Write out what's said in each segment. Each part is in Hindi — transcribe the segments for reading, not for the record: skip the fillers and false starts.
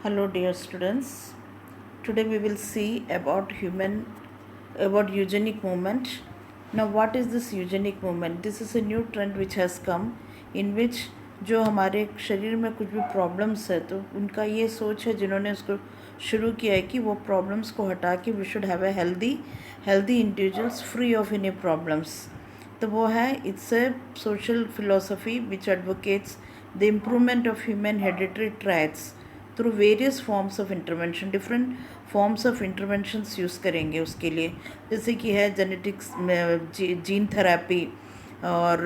Hello dear students. Today we will see about eugenic movement. Now what is this eugenic movement? This is a new trend which has come in which जो हमारे शरीर में कुछ भी प्रॉब्लम्स है तो उनका ये सोच है जिन्होंने उसको शुरू किया है कि वो प्रॉब्लम्स को हटा के we should have a healthy individuals free of any problems. तो वो है it's a social philosophy which advocates the improvement of human hereditary traits through various forms of intervention. Different forms of interventions use करेंगे उसके लिए, जैसे कि है जेनेटिक्स, जीन थेरेपी और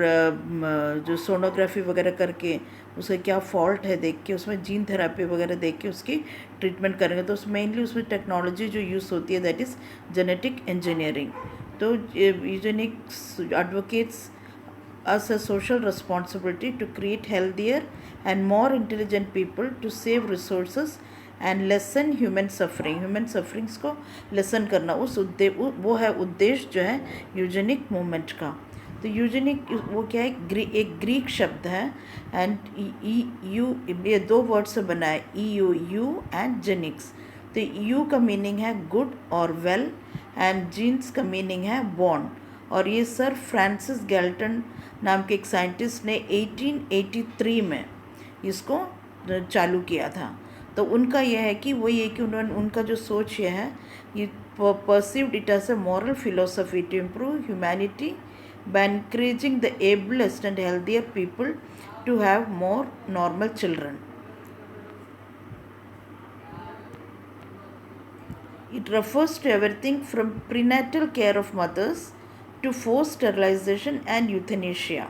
जो सोनोग्राफी वगैरह करके उसका क्या फॉल्ट है देख के उसमें जीन थेरेपी वगैरह देख के उसकी ट्रीटमेंट करेंगे. तो मेनली उसमें टेक्नोलॉजी जो यूज़ होती है दैट इज़ जेनेटिक इंजीनियरिंग. तो Eugenix advocates us a social responsibility to create healthier and more intelligent people to save resources and lessen human suffering. Human sufferings को लेसन करना वो है उद्देश्य जो है यूजेनिक मूवमेंट का. तो यूजेनिक वो क्या है, एक ग्रीक शब्द है एंड यू ये दो वर्ड से बना है, यू एंड जेनिक्स. तो यू का मीनिंग है गुड और वेल एंड जीन्स का मीनिंग है बॉर्न. और ये सर फ्रांसिस गैल्टन नाम के एक साइंटिस्ट ने 1883 में इसको चालू किया था. तो उनका यह है कि उन्होंने उनका जो सोच ये है, ये perceived it as a moral philosophy to improve humanity by encouraging the ablest and healthier people to have more normal children. It refers to everything from prenatal care of mothers to forced sterilization and euthanasia.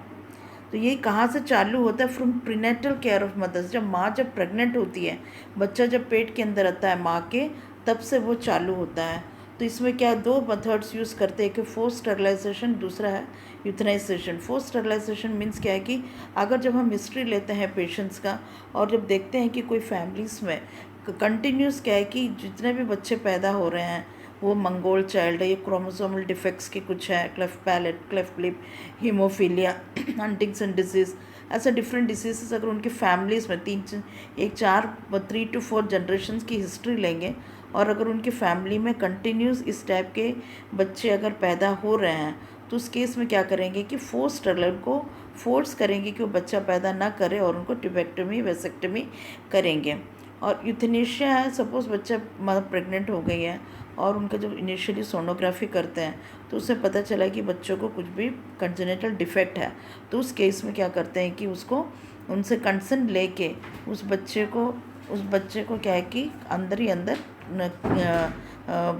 तो ये कहाँ से चालू होता है? From prenatal care of mothers. जब प्रेग्नेंट होती है, बच्चा जब पेट के अंदर आता है माँ के, तब से वो चालू होता है. तो इसमें क्या दो मेथड्स यूज़ करते हैं कि फोर्स स्टरलाइजेशन, दूसरा है यूथनाइजेशन. फोर्स स्टरलाइजेशन मीन्स क्या है कि अगर जब हम हिस्ट्री लेते हैं पेशेंट्स का और जब देखते हैं कि कोई फैमिलीज़ में कंटिन्यूस क्या है कि जितने भी बच्चे पैदा हो रहे हैं वो मंगोल चाइल्ड है, ये क्रोमोसोमल डिफेक्ट्स के कुछ है, cleft palate, cleft lip, haemophilia, Huntington disease, ऐसे डिफरेंट डिसीज़ अगर उनकी फैमिलीज़ में 3 to 4 जनरेशन्स की हिस्ट्री लेंगे और अगर उनकी फैमिली में कंटिन्यूस इस टाइप के बच्चे अगर पैदा हो रहे हैं तो उस केस में क्या करेंगे कि को फोर्स करेंगे कि वो बच्चा पैदा ना करे और उनको ट्यूबेक्टमी वेसेक्टमी करेंगे. और यूथनेशिया है, सपोज़ बच्चा मतलब प्रेग्नेंट हो गई है और उनका जब इनिशियली सोनोग्राफी करते हैं तो उससे पता चला कि बच्चों को कुछ भी कंजेनिटल डिफेक्ट है. तो उस केस में क्या करते हैं कि उसको उनसे कंसेंट लेके उस बच्चे को क्या है कि अंदर ही अंदर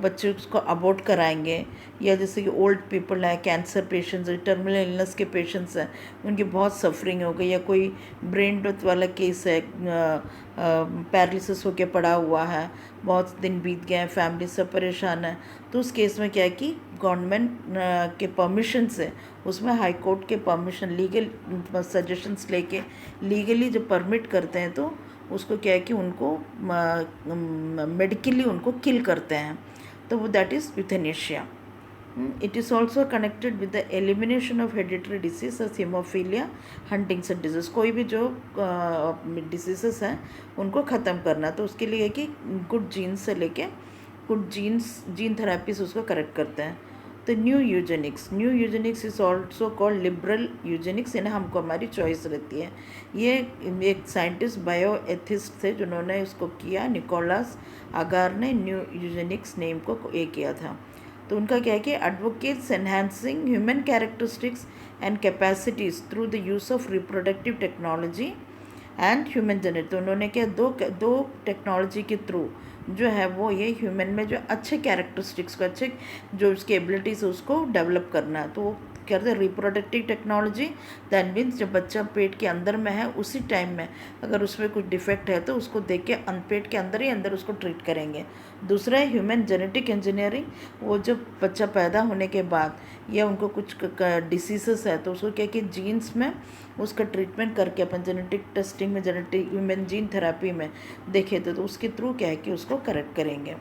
बच्चे उसको अबॉर्ट कराएंगे. या जैसे कि ओल्ड पीपल है, कैंसर पेशेंट्स, टर्मिनल इलनेस के पेशेंट्स हैं, उनकी बहुत सफरिंग हो गई, या कोई ब्रेन डेथ वाला केस है, पैरालिसिस होके पड़ा हुआ है, बहुत दिन बीत गए हैं, फैमिली सब परेशान है. तो उस केस में क्या है कि गवर्नमेंट के परमिशन से, उसमें हाई कोर्ट के परमिशन, लीगल सजेशंस लेके लीगली जब परमिट करते हैं तो उसको क्या है कि उनको मेडिकली उनको किल करते हैं. तो वो that is euthanasia. It is also connected with the elimination of hereditary disease as haemophilia, Huntington disease. कोई भी जो डिसीज़ हैं उनको ख़त्म करना, तो उसके लिए कि गुड जीन्स से लेके गुड जीन थेरेपी से उसको करेक्ट करते हैं. तो new Eugenix is also called liberal Eugenix. इन्हें हमको हमारी चॉइस रहती है. ये एक साइंटिस्ट बायो एथिस्ट थे जिन्होंने इसको किया, निकोलस अगार ने न्यू यूजेनिक्स नेम को ये किया था. तो उनका क्या है कि advocates enhancing human characteristics and capacities through the use of reproductive technology and human genetic. तो उन्होंने क्या दो टेक्नोलॉजी के थ्रू जो है वो ये ह्यूमन में जो अच्छे कैरेक्टरिस्टिक्स को, अच्छे जो उसकी एबिलिटीज़ उसको डेवलप करना है. तो वो कहते हैं रिप्रोडक्टिव टेक्नोलॉजी. दैट मीन्स जब बच्चा पेट के अंदर में है उसी टाइम में अगर उसमें कुछ डिफेक्ट है तो उसको देख के पेट के अंदर ही अंदर उसको ट्रीट करेंगे. दूसरा है ह्यूमन जेनेटिक इंजीनियरिंग. वो जब बच्चा पैदा होने के बाद या उनको कुछ डिसीज़ है तो उसको क्या कि जीन्स में उसका ट्रीटमेंट करके अपन जेनेटिक टेस्टिंग में, जेनेटिक ह्यूमन जीन थेरेपी में देखे तो उसके थ्रू क्या है कि उसको करेक्ट करेंगे.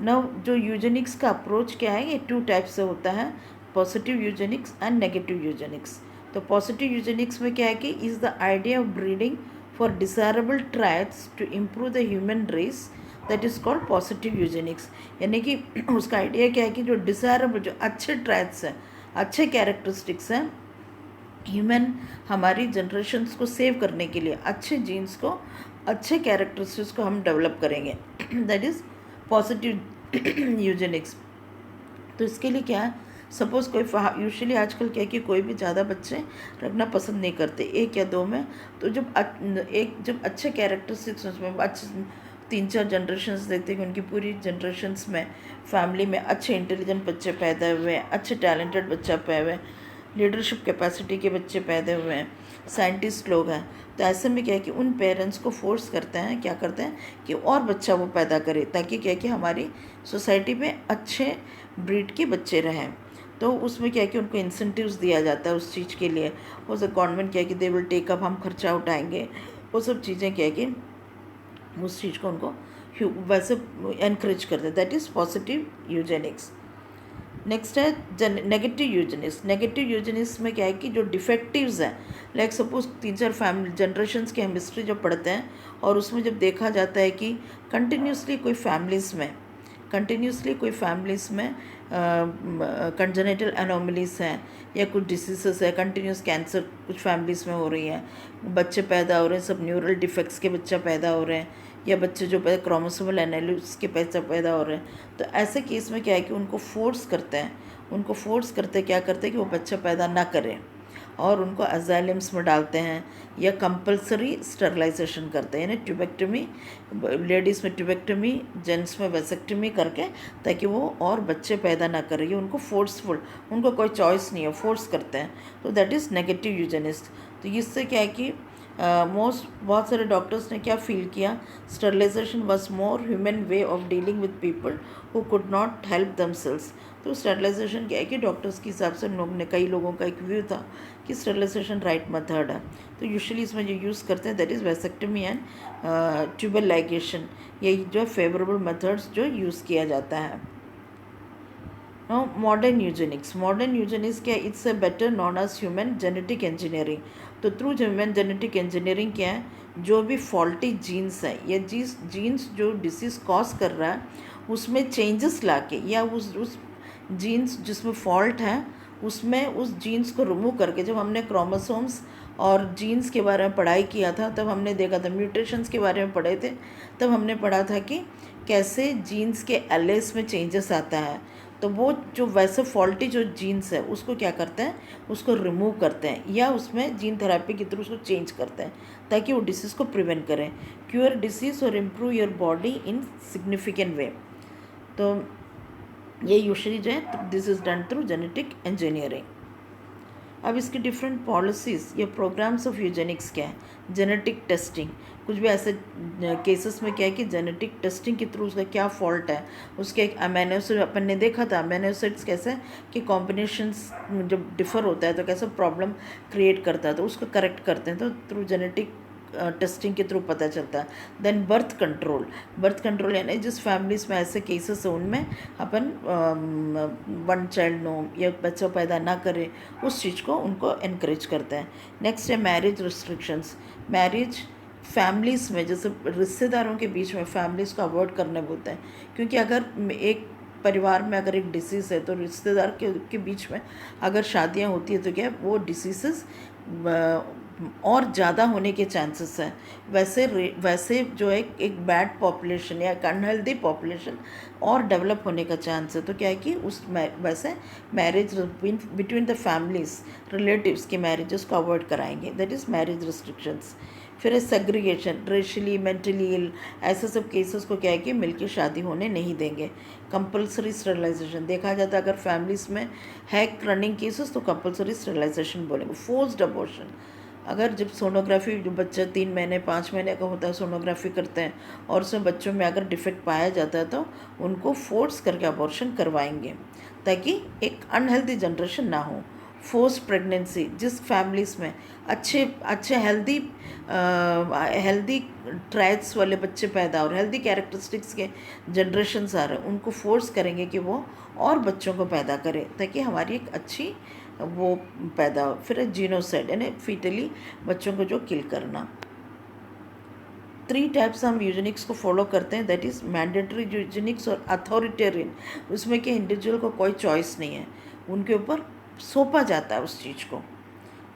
नव जो यूजेनिक्स का अप्रोच क्या है, ये 2 टाइप से होता है, positive Eugenix and negative Eugenix. तो पॉजिटिव यूजेनिक्स में क्या है कि is the idea of breeding for desirable traits to improve the human race, that is called positive eugenics. यानी कि उसका आइडिया क्या है कि जो डिज़ायरेबल, जो अच्छे ट्रैट्स हैं, अच्छे कैरेक्टरिस्टिक्स हैं, ह्यूमन हमारी जनरेशन्स को सेव करने के लिए अच्छे जीन्स को, अच्छे कैरेक्टरिस्टिक्स को हम डेवलप करेंगे, दैट इज़ पॉजिटिव यूजेनिक्स. तो इसके लिए क्या है, सपोज़ कोई यूजुअली आजकल क्या है कि कोई भी ज़्यादा बच्चे रखना पसंद नहीं करते, एक या दो में. तो जब अच्छे कैरेक्टरिस्टिक्स उसमें अच्छे 3-4 जनरेशन्स देखते हैं कि उनकी पूरी जनरेशन्स में फैमिली में अच्छे इंटेलिजेंट बच्चे पैदा हुए हैं, अच्छे टैलेंटेड बच्चा पैदा हुए हैं, लीडरशिप कैपेसिटी के बच्चे पैदा हुए हैं, साइंटिस्ट लोग हैं. तो ऐसे में क्या है कि उन पेरेंट्स को फोर्स करते हैं, क्या करते हैं कि और बच्चा वो पैदा करे, ताकि क्या है कि हमारी सोसाइटी में अच्छे ब्रीड के बच्चे रहें. तो उसमें क्या है कि उनको इंसेंटिव्स दिया जाता है उस चीज़ के लिए. वो सब गवर्नमेंट क्या है कि दे विल टेक अप, हम खर्चा उठाएंगे, वो सब चीज़ें क्या है कि उस चीज़ को उनको वैसे एनकरेज करते हैं. That is positive Eugenix. Next है नेगेटिव यूजेनिक्स. नेगेटिव यूजेनिक्स में क्या है कि जो डिफेक्टिव्स हैं, लाइक सपोज 3-4 फैमिली जनरेशन्स की हम हिस्ट्री जब पढ़ते हैं और उसमें जब देखा जाता है कि कंटिन्यूसली कोई फैमिलीज़ में कंजेनिटल एनोमलीज हैं या कुछ डिसीज़ेस है, कंटिन्यूस कैंसर कुछ फैमिलीज़ में हो रही है, बच्चे पैदा हो रहे हैं, सब न्यूरल डिफेक्ट्स के बच्चा पैदा हो रहे हैं, या बच्चे जो क्रोमोसोमल एनालिसिस के बच्चा पैदा हो रहे हैं. तो ऐसे केस में क्या है कि उनको फोर्स करते क्या करते हैं कि वो बच्चा पैदा ना करें, और उनको अजाइलम्स में डालते हैं या कंपलसरी स्टरलाइजेशन करते हैं, यानी ट्यूबेक्टमी, लेडीज़ में ट्यूबेक्टमी, जेंट्स में वेसेक्टमी करके, ताकि वो और बच्चे पैदा ना करें. ये उनको फोर्सफुल, उनको कोई चॉइस नहीं है, फोर्स करते हैं. तो दैट इज़ नेगेटिव यूजेनिस्ट. तो इससे क्या है कि बहुत सारे डॉक्टर्स ने क्या फील किया, sterilisation was more human way of dealing with people who could not help themselves. तो स्टरलाइजेशन क्या है कि डॉक्टर्स के हिसाब से कई लोगों का एक व्यू था कि स्टरलाइजेशन राइट मेथड है. तो यूजुअली इसमें जो यूज़ करते हैं that is vasectomy and tubal ligation. ये जो फेवरेबल मेथड्स जो यूज़ किया जाता है. मॉडर्न यूजेनिक्स क्या है, it's a better known as human genetic engineering. तो थ्रू ह्यूमन जेनेटिक इंजीनियरिंग क्या है, जो भी फॉल्टी जीन्स है या जीन्स जो डिसीज़ कॉज कर रहा है उसमें चेंजेस लाके, या उस जीन्स जिसमें फॉल्ट है उसमें उस जीन्स को रिमूव करके, जब हमने क्रोमोसोम्स और जीन्स के बारे में पढ़ाई किया था तब हमने देखा था, म्यूटेशंस के बारे में पढ़े थे तब हमने पढ़ा था कि कैसे जीन्स के एलेस में चेंजेस आता है. तो वो जो वैसे फॉल्टी जो जीन्स है उसको क्या करते हैं, उसको रिमूव करते हैं, या उसमें जीन थेरेपी के थ्रू उसको चेंज करते हैं ताकि वो डिसीज़ को प्रिवेंट करें, क्योर डिसीज़ और improve your body in significant way. तो ये यूजुअली जो है this is done through genetic engineering. अब इसकी डिफरेंट पॉलिसीज़ या प्रोग्राम्स ऑफ यूजेनिक्स क्या है. जेनेटिक टेस्टिंग, कुछ भी ऐसे केसेस में क्या है कि जेनेटिक टेस्टिंग के थ्रू उसका क्या फॉल्ट है, उसके एक अमीनो एसिड अपन ने देखा था, अमीनो एसिड्स कैसे कि कॉम्बिनेशंस जब डिफ़र होता है तो कैसे प्रॉब्लम क्रिएट करता है, तो उसको करेक्ट करते हैं. तो थ्रू जेनेटिक टेस्टिंग के थ्रू पता चलता है. देन बर्थ कंट्रोल यानी जिस फैमिलीज़ में ऐसे केसेस हैं उनमें अपन वन चाइल्ड नो या बच्चा पैदा ना करे, उस चीज़ को उनको इनक्रेज करते हैं. नेक्स्ट है मैरिज रिस्ट्रिक्शंस. मैरिज फैमिलीज़ में, जैसे रिश्तेदारों के बीच में फैमिलीज़ को अवॉइड करने बोलते हैं, क्योंकि अगर एक परिवार में अगर एक डिसीज़ है तो रिश्तेदार के बीच में अगर शादियां होती है तो क्या वो डिसीज़ और ज़्यादा होने के चांसेस हैं. वैसे जो एक बैड पॉपुलेशन या एक अनहेल्दी पॉपुलेशन और डेवलप होने का चांस है. तो क्या है कि वैसे marriage between the families, relatives की मैरिजेस को अवॉइड कराएंगे. That is marriage restrictions. फिर है सेग्रीगेशन, रेशली, मेंटली इल, ऐसे सब केसेस को क्या है कि मिलकर शादी होने नहीं देंगे. कंपलसरी स्टरलाइजेशन देखा जाता है, अगर फैमिलीज़ में है रनिंग केसेस तो कंपलसरी स्टरलाइजेशन बोलेंगे. फोर्स्ड अबॉर्शन, अगर जब सोनोग्राफी, जो बच्चा 3 महीने 5 महीने का होता है सोनोग्राफी करते हैं और उसमें बच्चों में अगर डिफेक्ट पाया जाता है तो उनको फोर्स करके अबॉर्शन करवाएंगे ताकि एक अनहेल्दी जनरेशन ना हो. फोर्स्ड प्रेगनेंसी, जिस फैमिलीज़ में अच्छे हेल्दी ट्राइट्स वाले बच्चे पैदा हो रहे, हेल्दी कैरेक्टरिस्टिक्स के जनरेशन्स आ रहे हैं, उनको फोर्स करेंगे कि वो और बच्चों को पैदा करें ताकि हमारी एक अच्छी वो पैदा हो. फिर जीनोसाइड यानी फीटली बच्चों को जो किल करना. 3 टाइप्स हम यूजेनिक्स को फॉलो करते हैं, दैट इज़ मैंडेटरी यूजेनिक्स और अथॉरिटेरियन। उसमें क्या इंडिविजुअल को कोई चॉइस नहीं है, उनके ऊपर सौंपा जाता है उस चीज़ को,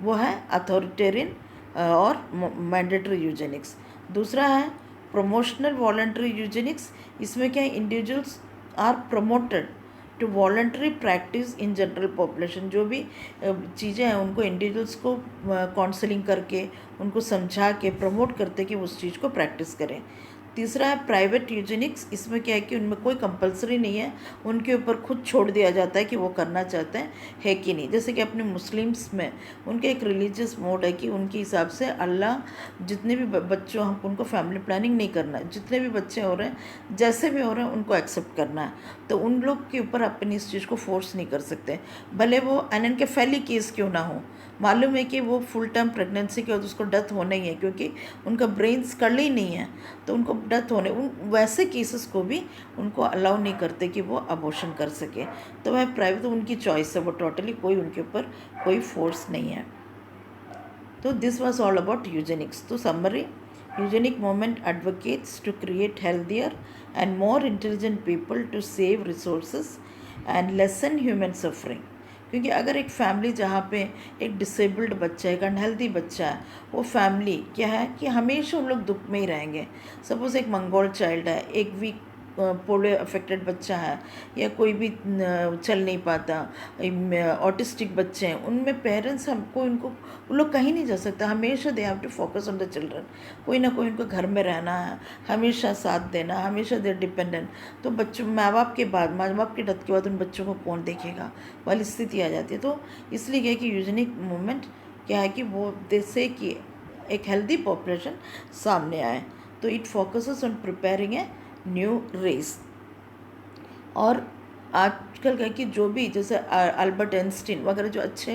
वो है अथॉरिटेरियन और मैंडेटरी यूजेनिक्स। दूसरा है प्रमोशनल वॉलंटरी यूजेनिक्स। इसमें क्या है, individuals are promoted to voluntary practice in general population. जो भी चीज़ें हैं उनको इंडिविजुअल्स को काउंसलिंग करके उनको समझा के प्रमोट करते कि उस चीज़ को प्रैक्टिस करें। तीसरा है प्राइवेट यूजेनिक्स। इसमें क्या है कि उनमें कोई कंपलसरी नहीं है, उनके ऊपर खुद छोड़ दिया जाता है कि वो करना चाहते हैं है कि नहीं। जैसे कि अपने मुस्लिम्स में उनके एक रिलीजियस मोड है कि उनके हिसाब से अल्लाह जितने भी बच्चों, हम उनको फैमिली प्लानिंग नहीं करना है, जितने भी बच्चे हो रहे हैं जैसे भी हो रहे हैं उनको एक्सेप्ट करना है। तो उन लोग के ऊपर अपनी इस चीज़ को फोर्स नहीं कर सकते, भले वो एनेनकेफेली केस क्यों ना हो। मालूम है कि वो फुल टाइम प्रेगनेंसी के बाद उसको डेथ होना ही है, क्योंकि उनका ब्रेन स्कल ही नहीं है, तो उनको डेथ होने, उन वैसे केसेस को भी उनको अलाउ नहीं करते कि वो अबॉर्शन कर सके। तो वह प्राइवेट, तो उनकी चॉइस है, वो टोटली कोई उनके ऊपर कोई फोर्स नहीं है। तो this was all about eugenics. तो summary, eugenic movement advocates to create healthier and more intelligent people to save resources and lessen human suffering. क्योंकि अगर एक फैमिली जहाँ पे एक डिसेबल्ड बच्चा है, एक अनहेल्दी बच्चा है, वो फैमिली क्या है कि हमेशा उन लोग दुख में ही रहेंगे। सपोज़ एक मंगोल चाइल्ड है, एक वीक पोलियो अफेक्टेड बच्चा है, या कोई भी चल नहीं पाता, ऑटिस्टिक बच्चे हैं, उनमें पेरेंट्स हमको उनको, वो लोग कहीं नहीं जा सकता, हमेशा they have to focus on the children. कोई ना कोई उनको घर में रहना है, हमेशा साथ देना, हमेशा देर डिपेंडेंट। तो बच्चों, माँ बाप के बाद, माँ बाप की डेथ के बाद उन बच्चों को कौन देखेगा वाली स्थिति आ जाती है। तो इसलिए क्या है कि यूजेनिक मूवमेंट क्या है कि वो जैसे कि एक हेल्दी पॉपुलेशन सामने आए। तो it focuses on preparing a new race. और आजकल क्या कि जो भी जैसे अल्बर्ट आइंस्टीन वगैरह जो अच्छे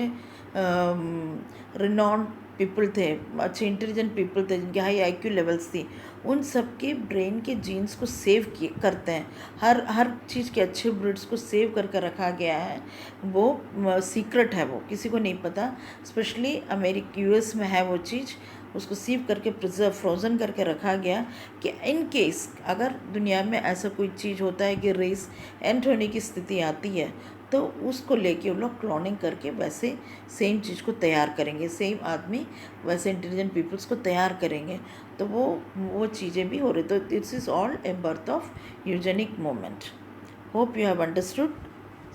रिनॉन्ड पीपल थे, अच्छे इंटेलिजेंट पीपल थे, जिनके हाई आईक्यू लेवल्स थी, उन सब के ब्रेन के जीन्स को सेव करते हैं। हर चीज़ के अच्छे ब्रिड्स को सेव करके रखा गया है। वो सीक्रेट है, वो किसी को नहीं पता, स्पेशली अमेरिका यूएस में है वो चीज़। उसको सीव करके प्रिजर्व, फ्रोज़न करके रखा गया कि इन केस अगर दुनिया में ऐसा कोई चीज़ होता है कि रेस एंड होने की स्थिति आती है, तो उसको लेके वो लोग क्लोनिंग करके वैसे सेम चीज़ को तैयार करेंगे, सेम आदमी वैसे इंटेलिजेंट पीपल्स को तैयार करेंगे। तो वो चीज़ें भी हो रही। तो this is all a birth of eugenic movement. Hope you have understood.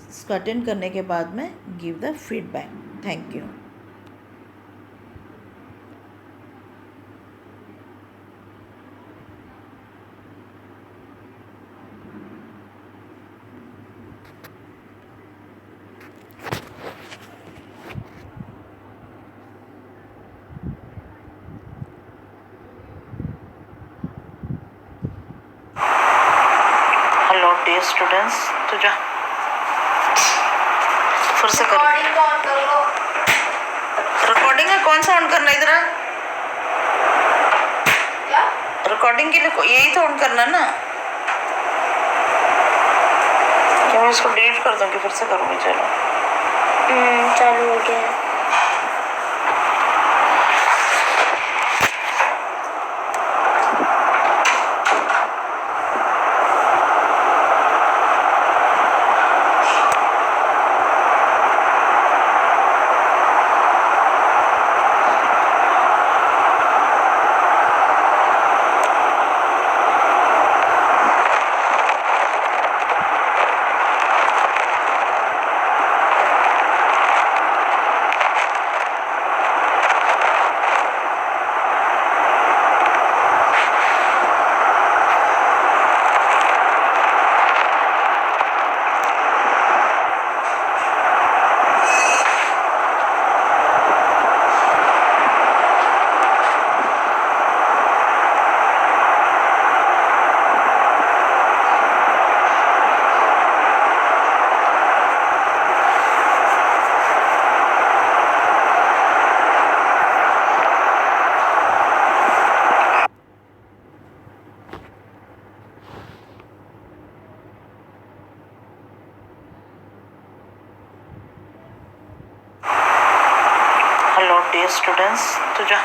इसको अटेंड करने के बाद में give the feedback. Thank you. Hello dear students, तो जा फिर से करो। रिकॉर्डिंग है, कौन सा ऑन करना है इधर? क्या रिकॉर्डिंग के लिए यही तो ऑन करना ना। क्या मैं इसको डिलीट कर दूँगी, फिर से करूँगी? चलो चालू हो गया है। हेलो डियर स्टूडेंट्स, तो जा